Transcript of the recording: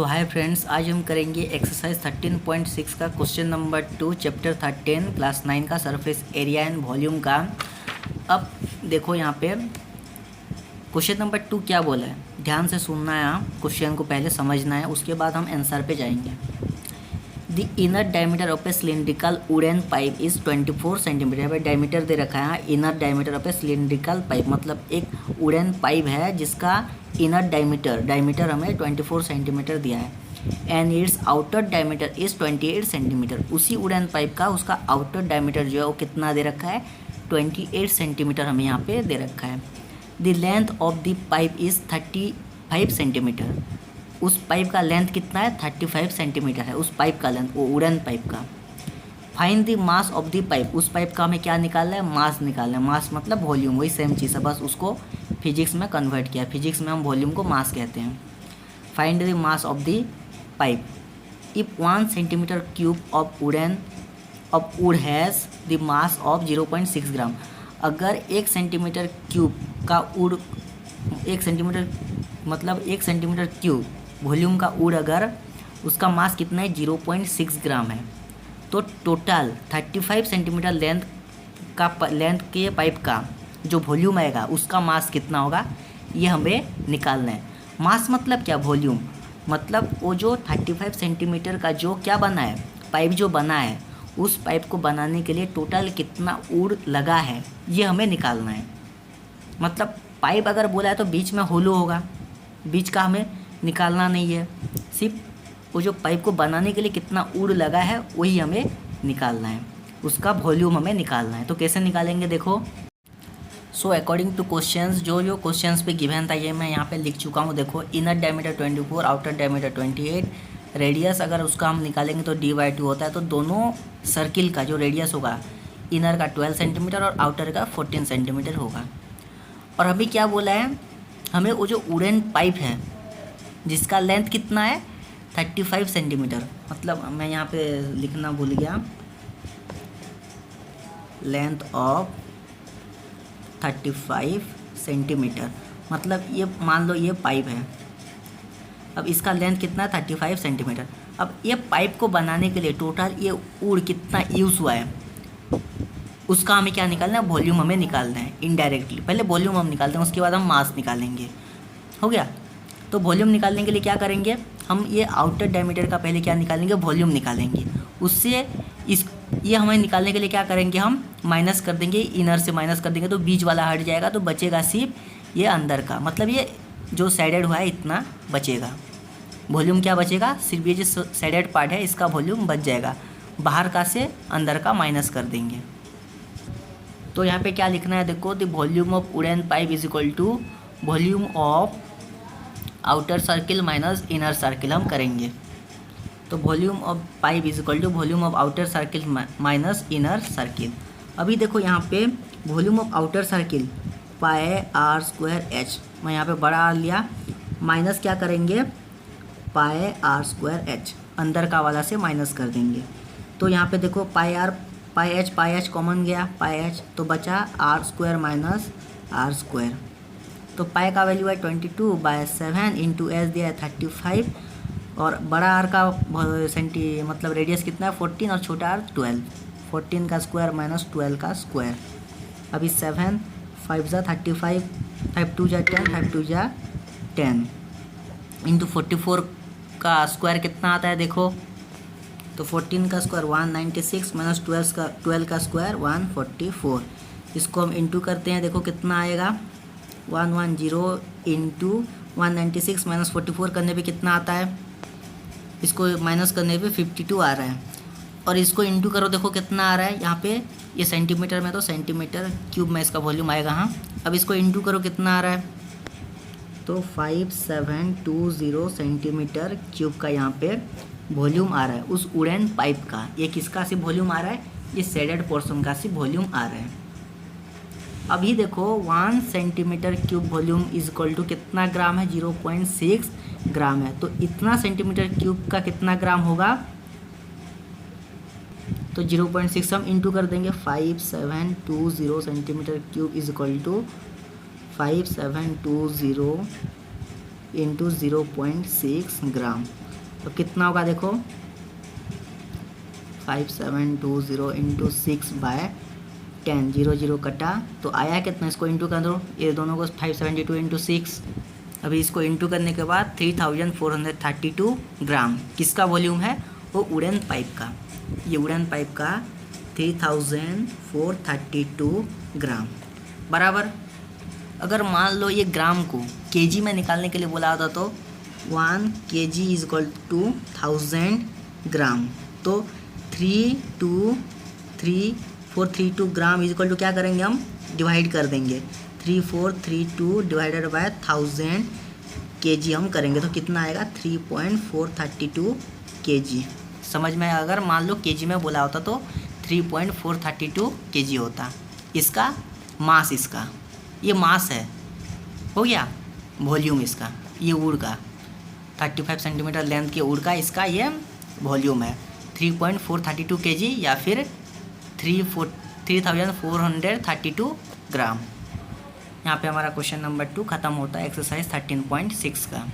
सो hi friends, आज हम करेंगे एक्सरसाइज 13.6 का क्वेश्चन नंबर 2 चैप्टर 13 क्लास 9 का सरफेस एरिया एंड वॉल्यूम का। अब देखो यहाँ पे क्वेश्चन नंबर 2 क्या बोला है, ध्यान से सुनना है। क्वेश्चन को पहले समझना है, उसके बाद हम आंसर पे जाएंगे। The inner diameter of A cylindrical wooden pipe is 24 centimetre. यहाँ पे डायमीटर दे रखा है, inner diameter of A cylindrical pipe, मतलब एक वुडन पाइप है जिसका इनर डायमीटर हमें 24 सेंटीमीटर दिया है। And it's outer diameter is 28 centimetre. उसी वुडन पाइप का उसका आउटर डायमीटर जो है वो कितना दे रखा है, 28 सेंटीमीटर हमें यहाँ पे दे रखा है। The length of the pipe is 35 centimetre. उस पाइप का लेंथ कितना है, 35 सेंटीमीटर है उस पाइप का लेंथ, वो वुडन पाइप का। Find the mass of the pipe. उस पाइप का हमें क्या निकालना है, मास निकालना है। मास मतलब वॉल्यूम, वही सेम चीज़ है, बस उसको फिजिक्स में कन्वर्ट किया। फिजिक्स में हम वॉल्यूम को मास कहते हैं। Find the mass of the pipe. If 1 centimetre cube of would has the mass of 0.6 ग्राम। अगर 1 सेंटीमीटर क्यूब का वुड, 1 सेंटीमीटर मतलब 1 सेंटीमीटर क्यूब वॉल्यूम का वुड, अगर उसका मास कितना है, 0.6 ग्राम है, तो टोटल 35 सेंटीमीटर लेंथ के पाइप का जो वॉल्यूम आएगा उसका मास कितना होगा, ये हमें निकालना है। मास मतलब क्या, वॉल्यूम मतलब वो जो 35 सेंटीमीटर का जो क्या बना है, पाइप जो बना है, उस पाइप को बनाने के लिए टोटल कितना वुड लगा है, ये हमें निकालना है। मतलब पाइप अगर बोला है तो बीच में होलो होगा, बीच का हमें निकालना नहीं है, सिर्फ वो जो पाइप को बनाने के लिए कितना वुड लगा है वही हमें निकालना है, उसका वॉल्यूम हमें निकालना है। तो कैसे निकालेंगे देखो। सो अकॉर्डिंग टू क्वेश्चंस, जो क्वेश्चंस पे गिवन था ये मैं यहाँ पे लिख चुका हूँ। देखो, inner diameter 24, outer diameter 28, radius अगर उसका हम निकालेंगे तो d/2 होता है। तो दोनों सर्किल का जो रेडियस होगा, इनर का 12 सेंटीमीटर और आउटर का 14 सेंटीमीटर होगा। और अभी क्या बोला है, हमें वो जो वुडन पाइप है जिसका लेंथ कितना है, 35 सेंटीमीटर, मतलब मैं यहाँ पे लिखना भूल गया, लेंथ ऑफ 35 सेंटीमीटर, मतलब ये मान लो ये पाइप है। अब इसका लेंथ कितना है, 35 सेंटीमीटर। अब ये पाइप को बनाने के लिए टोटल ये वुड कितना यूज़ हुआ है, उसका हमें क्या निकालना है, वॉल्यूम हमें निकालना है इनडायरेक्टली। पहले वॉल्यूम हम निकालते हैं, उसके बाद हम मास निकालेंगे। हो गया। तो वॉल्यूम निकालने के लिए क्या करेंगे हम, ये आउटर डायमीटर का पहले क्या निकालेंगे, वॉल्यूम निकालेंगे। उससे ये हमें निकालने के लिए क्या करेंगे, हम माइनस कर देंगे, इनर से माइनस कर देंगे तो बीच वाला हट जाएगा, तो बचेगा सिर्फ ये अंदर का, मतलब ये जो साइडेड हुआ है इतना बचेगा। वॉल्यूम क्या बचेगा, सिर्फ ये जो साइडेड पार्ट है इसका वॉल्यूम बच जाएगा, बाहर का से अंदर का माइनस कर देंगे। तो यहाँ पे क्या लिखना है देखो, the volume of wooden pipe is equal to volume of outer circle minus inner circle हम करेंगे। तो volume of pipe is equal to volume of outer circle minus inner circle. अभी देखो यहाँ पे volume of outer circle πr²h, मैं यहाँ पे बड़ा आर लिया, माइनस क्या करेंगे, πr²h, अंदर का वाला से माइनस कर देंगे। तो यहाँ पे देखो πh कॉमन गया, πh, तो बचा r² माइनस r²। तो पाई का वैल्यू है 22/7 इंटू एच दिया है 35, और बड़ा आर का मतलब रेडियस कितना है 14 और छोटा आर 12, 14 का स्क्वायर माइनस 12 का स्क्वायर। अभी 7 5 जा 35, 5 2 जा 10, 5 2 जा 10 इंटू 44 का स्क्वायर कितना आता है देखो, तो 14 का स्क्वायर 196 माइनस 12 का स्क्वायर 144। इसको हम इंटू करते हैं, देखो कितना आएगा, 110 इंटू 196 माइनस 44 करने पे कितना आता है, इसको माइनस करने पे 52 आ रहा है। और इसको इंटू करो, देखो कितना आ रहा है, यहाँ पे ये सेंटीमीटर में, तो सेंटीमीटर क्यूब में इसका वॉल्यूम आएगा। हाँ, अब इसको इंटू करो कितना आ रहा है, तो 5720 सेंटीमीटर क्यूब का यहाँ पे वॉल्यूम आ रहा है उस वुडन पाइप का। ये किसका सिर्फ वॉल्यूम आ रहा है, ये शेडेड पोर्शन का सिर्फ वॉल्यूम आ रहा है। अभी देखो 1 centimetre cube volume is equal to कितना ग्राम है, 0.6 ग्राम है। तो इतना सेंटीमीटर क्यूब का कितना ग्राम होगा, तो 0.6 हम इंटू कर देंगे, 5720 centimetre cube is equal to 5720 into 0.6 gram. तो कितना होगा देखो 5720 इंटू 6/10, 0 0 कटा तो आया कितना, इसको इंटू कर दो, ये दोनों को 572 इंटू 6। अभी इसको इंटू करने के बाद 3432 ग्राम किसका वॉल्यूम है, वो वुडन पाइप का, ये वुडन पाइप का 3432 ग्राम बराबर। अगर मान लो ये ग्राम को केजी में निकालने के लिए बोला होता तो 1 kg इज इक्वल टू 1000 ग्राम, तो 32432 ग्राम इज इक्वल टू क्या करेंगे हम, डिवाइड कर देंगे, 3432 डिवाइडेड बाय 1000 kg हम करेंगे तो कितना आएगा 3.432 kg। समझ में, अगर मान लो केजी में बोला होता तो 3.432 kg होता। इसका मास, इसका ये मास है, हो गया। वॉल्यूम इसका, ये वुड का 35 सेंटीमीटर लेंथ के वुड का इसका ये वॉल्यूम है 3.432 kg या फिर 3432 ग्राम। यहाँ पे हमारा क्वेश्चन नंबर 2 खत्म होता है एक्सरसाइज 13.6 का।